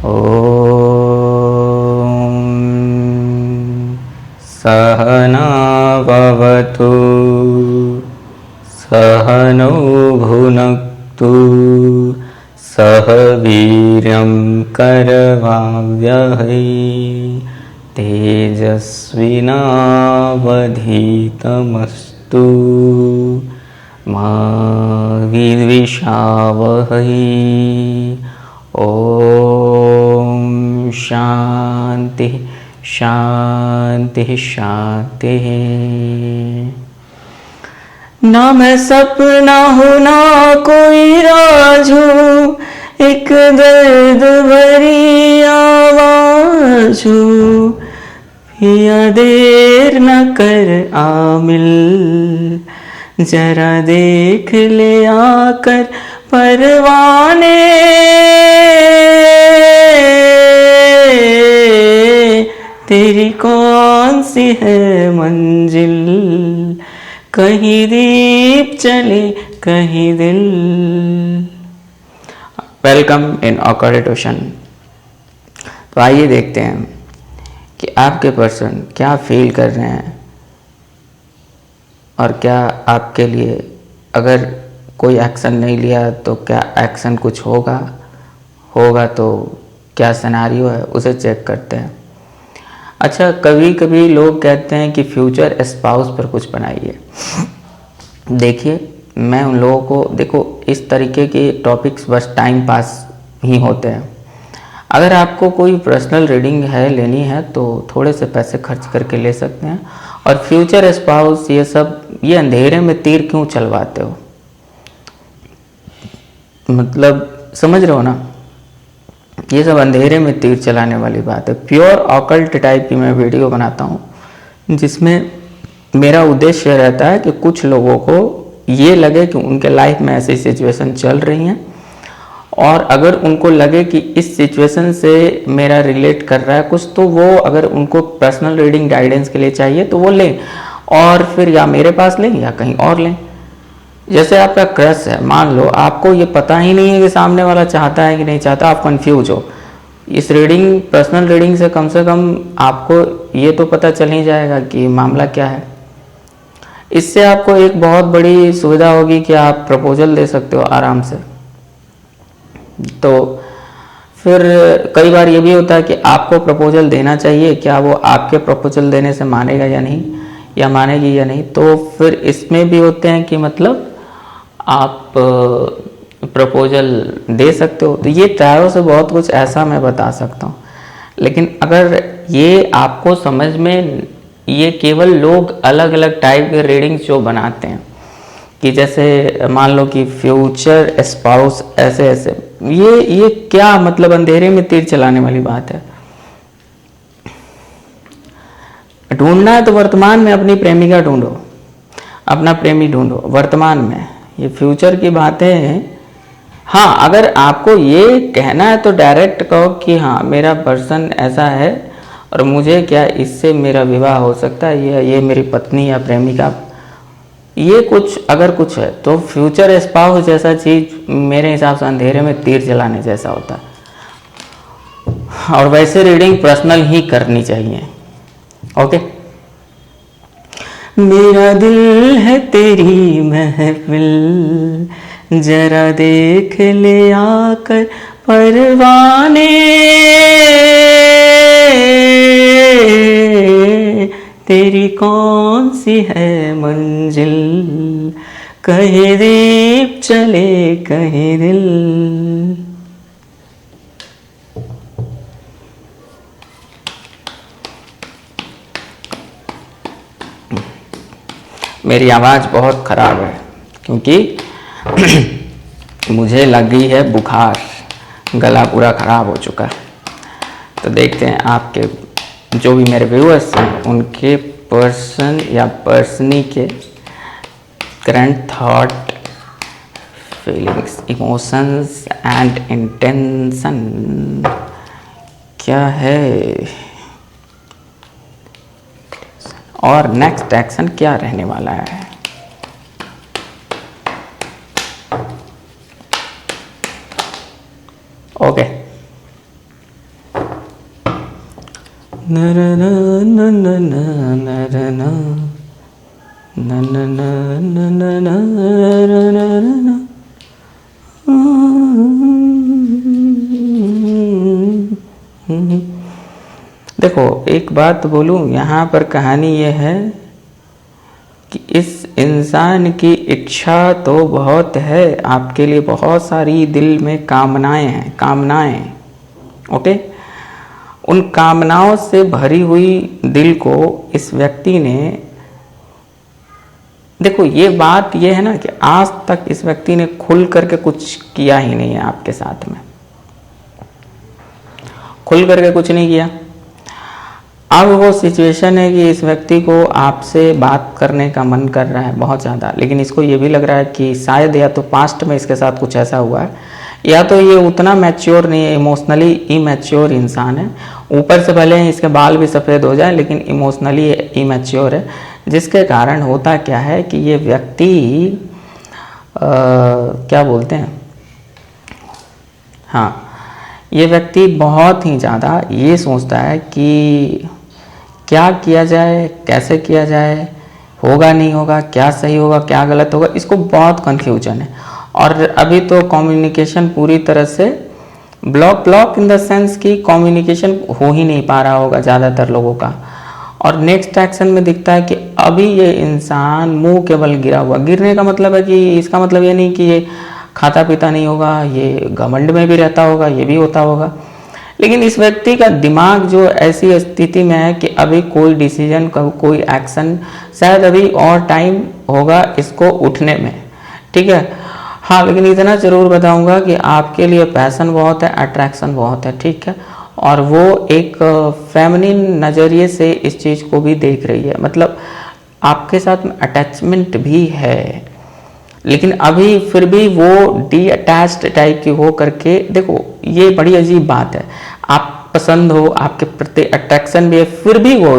ॐ सहना भवतु सहनौ भुनक्तु सह वीर्यं करवावहै तेजस्विनावधीतमस्तु मा विद्विषावहै। ओम शांति शांति शांति। ना मैं सपना हूँ ना कोई राज हूँ, एक दर्द भरी आवाज हूँ। पिया देर न कर आ मिल, जरा देख ले आकर परवाने। तेरी कौन सी है मंजिल, कहीं दीप चले कहीं दिल। Welcome in occult ocean. तो आइए देखते हैं कि आपके पर्सन क्या फील कर रहे हैं और क्या आपके लिए अगर कोई एक्शन नहीं लिया तो क्या एक्शन कुछ होगा तो क्या सिनेरियो है, उसे चेक करते हैं। अच्छा, कभी कभी लोग कहते हैं कि फ्यूचर स्पाउस पर कुछ बनाइए। देखिए, मैं उन लोगों को, देखो, इस तरीके के टॉपिक्स बस टाइम पास ही होते हैं। अगर आपको कोई पर्सनल रीडिंग है, लेनी है, तो थोड़े से पैसे खर्च करके ले सकते हैं। और फ्यूचर स्पाउस ये सब, ये अंधेरे में तीर क्यों चलवाते हो? मतलब समझ रहे हो ना, ये सब अंधेरे में तीर चलाने वाली बात है। प्योर ऑकल्ट टाइप की मैं वीडियो बनाता हूँ जिसमें मेरा उद्देश्य रहता है कि कुछ लोगों को ये लगे कि उनके लाइफ में ऐसी सिचुएशन चल रही हैं, और अगर उनको लगे कि इस सिचुएशन से मेरा रिलेट कर रहा है कुछ, तो वो, अगर उनको पर्सनल रीडिंग गाइडेंस के लिए चाहिए तो वो लें, और फिर या मेरे पास लें या कहीं और लें। जैसे आपका क्रश है, मान लो आपको ये पता ही नहीं है कि सामने वाला चाहता है कि नहीं चाहता, आप कंफ्यूज हो। इस रीडिंग, पर्सनल रीडिंग से कम आपको ये तो पता चल ही जाएगा कि मामला क्या है। इससे आपको एक बहुत बड़ी सुविधा होगी कि आप प्रपोजल दे सकते हो आराम से। तो फिर कई बार ये भी होता है कि आपको प्रपोजल देना चाहिए, क्या वो आपके प्रपोजल देने से मानेगा या नहीं, या मानेगी या नहीं। तो फिर इसमें भी होते हैं कि मतलब आप प्रपोजल दे सकते हो। तो ये चारों से बहुत कुछ ऐसा मैं बता सकता हूँ। लेकिन अगर ये आपको समझ में, ये केवल लोग अलग अलग टाइप के रीडिंग जो बनाते हैं कि जैसे मान लो कि फ्यूचर स्पाउस ऐसे ऐसे, ये क्या मतलब अंधेरे में तीर चलाने वाली बात है। ढूंढना है तो वर्तमान में अपनी प्रेमिका ढूंढो, अपना प्रेमी ढूंढो वर्तमान में। ये फ्यूचर की बातें हैं। हाँ, अगर आपको ये कहना है तो डायरेक्ट कहो कि हाँ, मेरा पर्सन ऐसा है और मुझे क्या इससे मेरा विवाह हो सकता है, ये मेरी पत्नी या प्रेमिका, ये कुछ अगर कुछ है तो फ्यूचर स्पाउस जैसा चीज मेरे हिसाब से अंधेरे में तीर चलाने जैसा होता है। और वैसे रीडिंग पर्सनल ही करनी चाहिए। ओके। मेरा दिल है तेरी महफिल, जरा देख ले आकर परवाने। तेरी कौन सी है मंजिल, कहीं दीप चले कहीं दिल। मेरी आवाज़ बहुत ख़राब है क्योंकि मुझे लगी है बुखार, गला पूरा ख़राब हो चुका है। तो देखते हैं आपके जो भी मेरे व्यूअर्स हैं उनके पर्सन या पर्सनी के current through, feelings, emotions and intention क्या है, और नेक्स्ट एक्शन क्या रहने वाला है। ओके, नरना ननना नरना ननना ननना नरना। देखो एक बात बोलूं, यहाँ पर कहानी ये है कि इस इंसान की इच्छा तो बहुत है, आपके लिए बहुत सारी दिल में कामनाएं, ओके। उन कामनाओं से भरी हुई दिल को इस व्यक्ति ने, देखो ये बात ये है ना कि आज तक इस व्यक्ति ने खुल करके कुछ किया ही नहीं है आपके साथ में, खुल करके कुछ नहीं किया। अब वो सिचुएशन है कि इस व्यक्ति को आपसे बात करने का मन कर रहा है बहुत ज़्यादा, लेकिन इसको ये भी लग रहा है कि शायद या तो पास्ट में इसके साथ कुछ ऐसा हुआ है, या तो ये उतना मैच्योर नहीं है, इमोशनली इमैच्योर इंसान है। ऊपर से भले ही इसके बाल भी सफ़ेद हो जाए, लेकिन इमोशनली इमैच्योर है, जिसके कारण होता क्या है कि ये व्यक्ति क्या बोलते हैं, हाँ, ये व्यक्ति बहुत ही ज़्यादा ये सोचता है कि क्या किया जाए, कैसे किया जाए, होगा नहीं होगा, क्या सही होगा, क्या गलत होगा, इसको बहुत कन्फ्यूजन है। और अभी तो कम्युनिकेशन पूरी तरह से ब्लॉक इन द सेंस कि कम्युनिकेशन हो ही नहीं पा रहा होगा ज़्यादातर लोगों का। और नेक्स्ट एक्शन में दिखता है कि अभी ये इंसान मुंह केवल गिरा हुआ, गिरने का मतलब है कि इसका मतलब ये नहीं कि ये खाता पीता नहीं होगा, ये घमंड में भी रहता होगा, ये भी होता होगा, लेकिन इस व्यक्ति का दिमाग जो ऐसी स्थिति में है कि अभी कोई डिसीजन, कोई एक्शन, शायद अभी और टाइम होगा इसको उठने में, ठीक है। हाँ, लेकिन इतना ज़रूर बताऊंगा कि आपके लिए पैशन बहुत है, अट्रैक्शन बहुत है, ठीक है, और वो एक फेमिनिन नज़रिए से इस चीज़ को भी देख रही है, मतलब आपके साथ में अटैचमेंट भी है, लेकिन अभी फिर भी वो डी अटैच्ड टाइप की हो करके, देखो ये बड़ी अजीब बात है, आप पसंद हो, आपके प्रति अट्रैक्शन भी है, फिर भी वो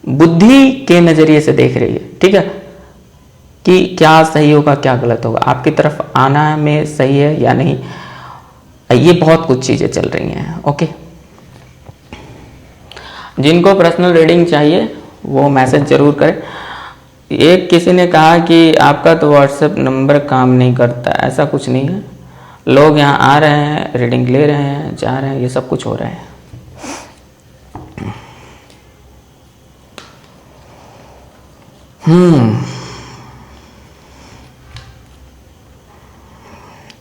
बुद्धि के नज़रिए से देख रही है, ठीक है, कि क्या सही होगा, क्या गलत होगा, आपकी तरफ आना में सही है या नहीं, ये बहुत कुछ चीज़ें चल रही हैं, ओके। जिनको पर्सनल रीडिंग चाहिए वो मैसेज जरूर करें। एक किसी ने कहा कि आपका तो व्हाट्सएप नंबर काम नहीं करता, ऐसा कुछ नहीं है, लोग यहाँ आ रहे हैं, रीडिंग ले रहे हैं, जा रहे हैं, ये सब कुछ हो रहा है।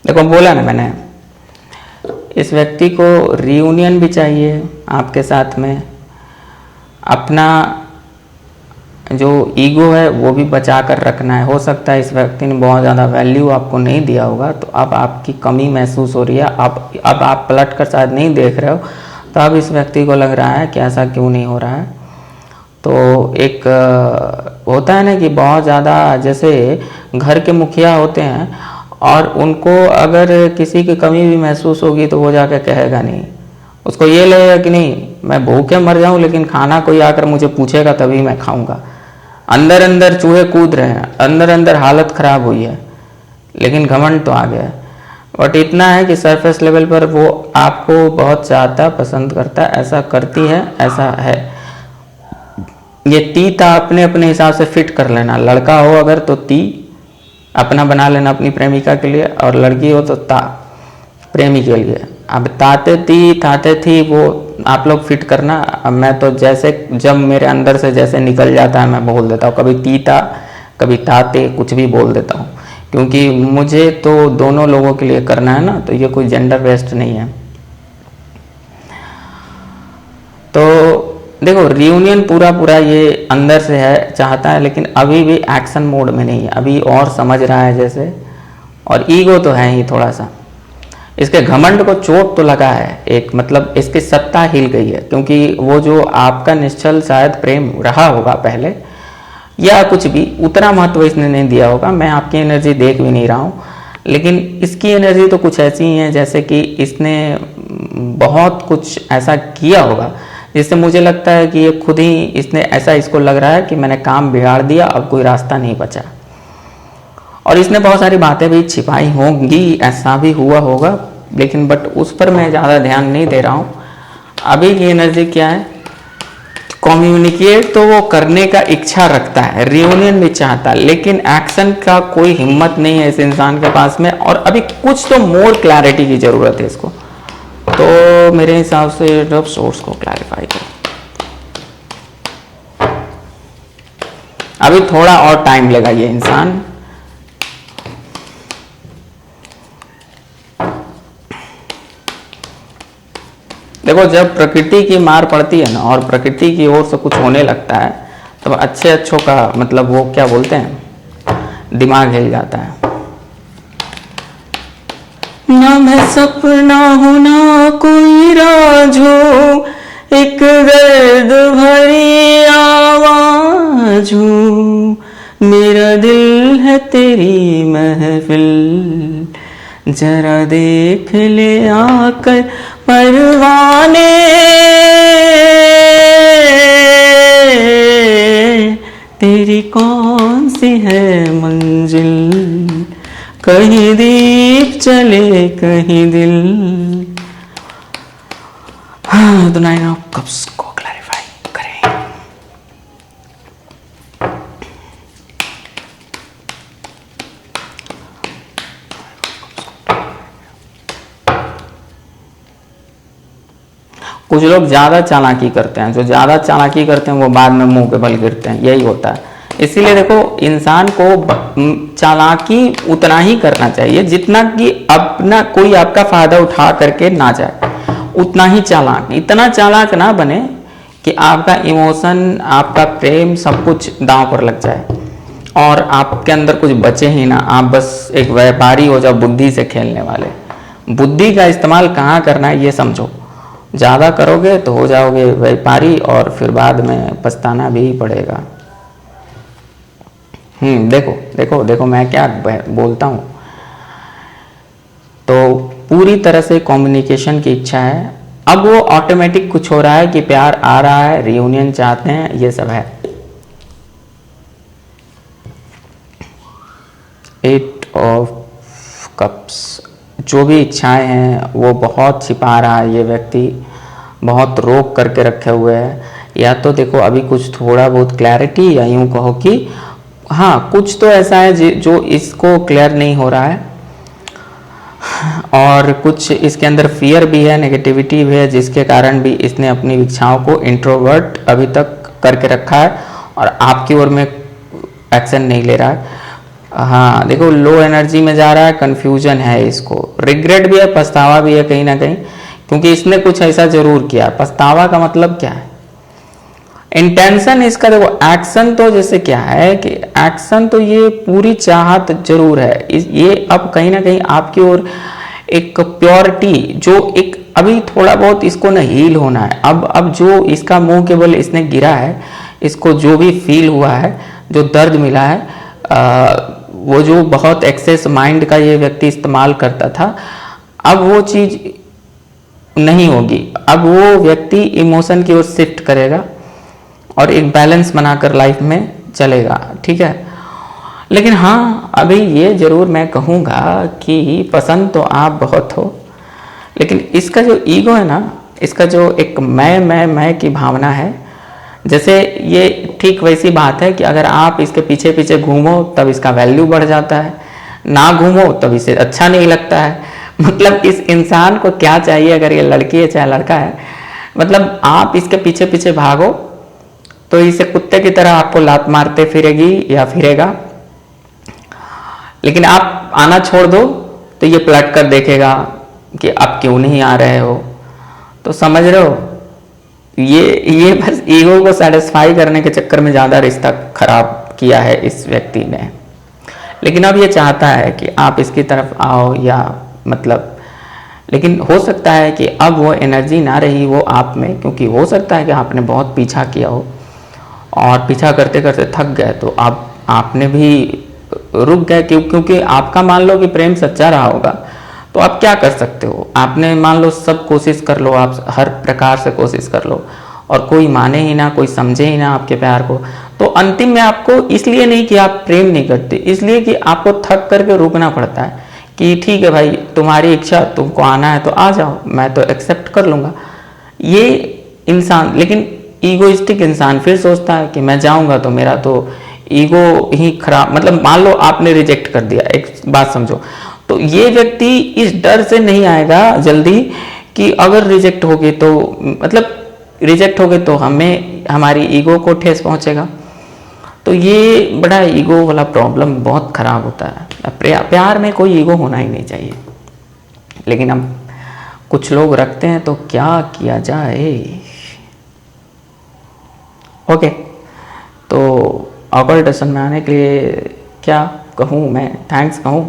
देखो बोला ना मैंने, इस व्यक्ति को रियूनियन भी चाहिए आपके साथ में, अपना जो ईगो है वो भी बचा कर रखना है। हो सकता है इस व्यक्ति ने बहुत ज़्यादा वैल्यू आपको नहीं दिया होगा, तो अब आपकी कमी महसूस हो रही है, अब आप पलट कर शायद नहीं देख रहे हो, तो अब इस व्यक्ति को लग रहा है कि ऐसा क्यों नहीं हो रहा है। तो एक होता है ना कि बहुत ज़्यादा, जैसे घर के मुखिया होते हैं और उनको अगर किसी की कमी भी महसूस होगी तो वो जाकर कहेगा नहीं, उसको ये लगेगा कि नहीं मैं भूखे मर जाऊं लेकिन खाना कोई आकर मुझे पूछेगा तभी मैं खाऊंगा। अंदर अंदर चूहे कूद रहे हैं, अंदर अंदर हालत खराब हुई है, लेकिन घमंड तो आ गया है। बट इतना है कि सरफेस लेवल पर वो आपको बहुत चाहता, पसंद करता, ऐसा करती है, ऐसा है। ये ती ता अपने अपने हिसाब से फिट कर लेना, लड़का हो अगर तो ती अपना बना लेना अपनी प्रेमिका के लिए, और लड़की हो तो ता प्रेमी के लिए। अब ताते ती ताते थी वो आप लोग फिट करना। अब मैं तो जैसे जब मेरे अंदर से जैसे निकल जाता है मैं बोल देता हूँ, कभी तीता कभी ताते कुछ भी बोल देता हूँ, क्योंकि मुझे तो दोनों लोगों के लिए करना है ना, तो ये कोई जेंडर बेस्ड नहीं है। तो देखो रियूनियन पूरा ये अंदर से है, चाहता है, लेकिन अभी भी एक्शन मोड में नहीं है, अभी और समझ रहा है जैसे, और ईगो तो है ही थोड़ा सा। इसके घमंड को चोट तो लगा है एक, मतलब इसकी सत्ता हिल गई है, क्योंकि वो जो आपका निश्चल शायद प्रेम रहा होगा पहले, या कुछ भी उतना महत्व इसने नहीं दिया होगा, मैं आपकी एनर्जी देख भी नहीं रहा हूँ, लेकिन इसकी एनर्जी तो कुछ ऐसी ही है जैसे कि इसने बहुत कुछ ऐसा किया होगा जिससे मुझे लगता है कि ये खुद ही, इसने ऐसा, इसको लग रहा है कि मैंने काम बिगाड़ दिया, अब कोई रास्ता नहीं बचा, और इसने बहुत सारी बातें भी छिपाई होंगी, ऐसा भी हुआ होगा, लेकिन बट उस पर मैं ज़्यादा ध्यान नहीं दे रहा हूँ। अभी की एनर्जी क्या है कम्युनिकेट तो वो करने का इच्छा रखता है, रियूनियन भी चाहता है, लेकिन एक्शन का कोई हिम्मत नहीं है इस इंसान के पास में, और अभी कुछ तो मोर क्लैरिटी की जरूरत है इसको। तो मेरे हिसाब से जब सोर्स को क्लैरिफाई करो, अभी थोड़ा और टाइम लेगा ये इंसान। देखो, जब प्रकृति की मार पड़ती है ना और प्रकृति की ओर से कुछ होने लगता है, तब अच्छे अच्छों का मतलब वो क्या बोलते हैं, दिमाग हिल जाता है। ना मैं सपना हूं ना कोई राज हो, एक दर्द भरी आवाज हूं, मेरा दिल है तेरी महफिल, जरा देख ले आकर परवाने, तेरी कौन सी है मंजिल, कहीं दीप चले कहीं दिल। हाँ, तो नाइन ऑफ कप्स को क्लैरिफाई करें। कुछ लोग ज़्यादा चालाकी करते हैं, जो ज़्यादा चालाकी करते हैं वो बाद में मुंह पे बल गिरते हैं, यही होता है। इसीलिए देखो, इंसान को चालाकी उतना ही करना चाहिए जितना कि अपना कोई आपका फायदा उठा करके ना जाए, उतना ही चालाक। इतना चालाक ना बने कि आपका इमोशन, आपका प्रेम, सब कुछ दांव पर लग जाए और आपके अंदर कुछ बचे ही ना। आप बस एक व्यापारी हो जाओ, बुद्धि से खेलने वाले। बुद्धि का इस्तेमाल कहाँ करना है ये समझो। ज़्यादा करोगे तो हो जाओगे व्यापारी और फिर बाद में पछताना भी पड़ेगा। देखो देखो देखो मैं क्या बोलता हूँ। तो पूरी तरह से कम्युनिकेशन की इच्छा है। अब वो ऑटोमेटिक कुछ हो रहा है कि प्यार आ रहा है, रियूनियन चाहते हैं, ये सब है। 8 ऑफ कप्स, जो भी इच्छाएं हैं वो बहुत छिपा रहा है ये व्यक्ति, बहुत रोक करके रखे हुए है। या तो देखो अभी कुछ थोड़ा बहुत क्लैरिटी, या यूं कहो कि हाँ कुछ तो ऐसा है जो इसको क्लियर नहीं हो रहा है, और कुछ इसके अंदर फियर भी है, नेगेटिविटी भी है, जिसके कारण भी इसने अपनी इच्छाओं को इंट्रोवर्ट अभी तक करके रखा है और आपकी ओर में एक्शन नहीं ले रहा है। हाँ देखो, लो एनर्जी में जा रहा है, कंफ्यूजन है, इसको रिग्रेट भी है, पछतावा भी है कहीं ना कहीं, क्योंकि इसने कुछ ऐसा जरूर किया। पछतावा का मतलब क्या है, इंटेंशन इसका देखो। एक्शन तो जैसे क्या है कि एक्शन तो ये पूरी चाहत जरूर है, ये अब कहीं ना कहीं आपकी ओर एक प्योरिटी, जो एक अभी थोड़ा बहुत इसको ना हील होना है। अब जो इसका मुंह के बल इसने गिरा है, इसको जो भी फील हुआ है, जो दर्द मिला है, वो जो बहुत एक्सेस माइंड का ये व्यक्ति इस्तेमाल करता था, अब वो चीज नहीं होगी। अब वो व्यक्ति इमोशन की ओर शिफ्ट करेगा और एक बैलेंस बनाकर लाइफ में चलेगा, ठीक है। लेकिन हाँ, अभी ये जरूर मैं कहूँगा कि पसंद तो आप बहुत हो, लेकिन इसका जो ईगो है ना, इसका जो एक मैं की भावना है, जैसे ये ठीक वैसी बात है कि अगर आप इसके पीछे पीछे घूमो तब इसका वैल्यू बढ़ जाता है, ना घूमो तब इसे अच्छा नहीं लगता है। मतलब इस इंसान को क्या चाहिए, अगर ये लड़की है चाहे लड़का है, मतलब आप इसके पीछे पीछे भागो तो इसे कुत्ते की तरह आपको लात मारते फिरेगी या फिरेगा, लेकिन आप आना छोड़ दो तो ये पलट कर देखेगा कि आप क्यों नहीं आ रहे हो। तो समझ रहे हो, ये बस ईगो को सेटिस्फाई करने के चक्कर में ज़्यादा रिश्ता खराब किया है इस व्यक्ति ने। लेकिन अब ये चाहता है कि आप इसकी तरफ आओ, या मतलब, लेकिन हो सकता है कि अब वो एनर्जी ना रही वो आप में, क्योंकि हो सकता है कि आपने बहुत पीछा किया हो और पीछा करते करते थक गए, तो आपने भी रुक गए, क्योंकि आपका मान लो कि प्रेम सच्चा रहा होगा तो आप क्या कर सकते हो। आपने मान लो सब कोशिश कर लो, आप हर प्रकार से कोशिश कर लो और कोई माने ही ना, कोई समझे ही ना आपके प्यार को, तो अंतिम में आपको इसलिए नहीं कि आप प्रेम नहीं करते, इसलिए कि आपको थक करके रुकना पड़ता है कि ठीक है भाई, तुम्हारी इच्छा, तुमको आना है तो आ जाओ, मैं तो एक्सेप्ट कर लूँगा। ये इंसान, लेकिन ईगोइस्टिक इंसान फिर सोचता है कि मैं जाऊंगा तो मेरा तो ईगो ही खराब, मतलब मान लो आपने रिजेक्ट कर दिया, एक बात समझो, तो ये व्यक्ति इस डर से नहीं आएगा जल्दी कि अगर रिजेक्ट हो गए तो, मतलब रिजेक्ट हो गए तो हमें हमारी ईगो को ठेस पहुंचेगा। तो ये बड़ा ईगो वाला प्रॉब्लम बहुत खराब होता है। प्यार में कोई ईगो होना ही नहीं चाहिए, लेकिन हम कुछ लोग रखते हैं, तो क्या किया जाए। ओके, तो ऑकल्टेशन में आने के लिए क्या कहूँ मैं, थैंक्स कहूँ।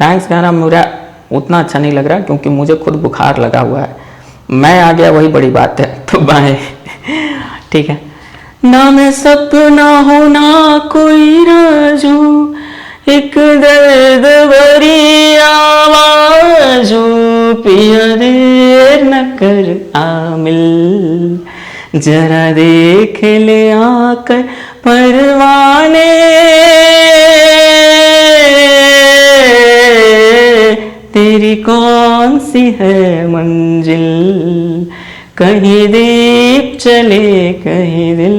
थैंक्स कहना मेरा उतना अच्छा नहीं लग रहा क्योंकि मुझे खुद बुखार लगा हुआ है। मैं आ गया वही बड़ी बात है, तो बाय। ठीक है। ना मैं सपना हूँ ना कोई राजू, एक दर्द भरी आवाज, पिया देर न कर आ मिल, जरा देख ले आकर परवाने, तेरी कौन सी है मंजिल, कहीं दीप चले कहीं दिल।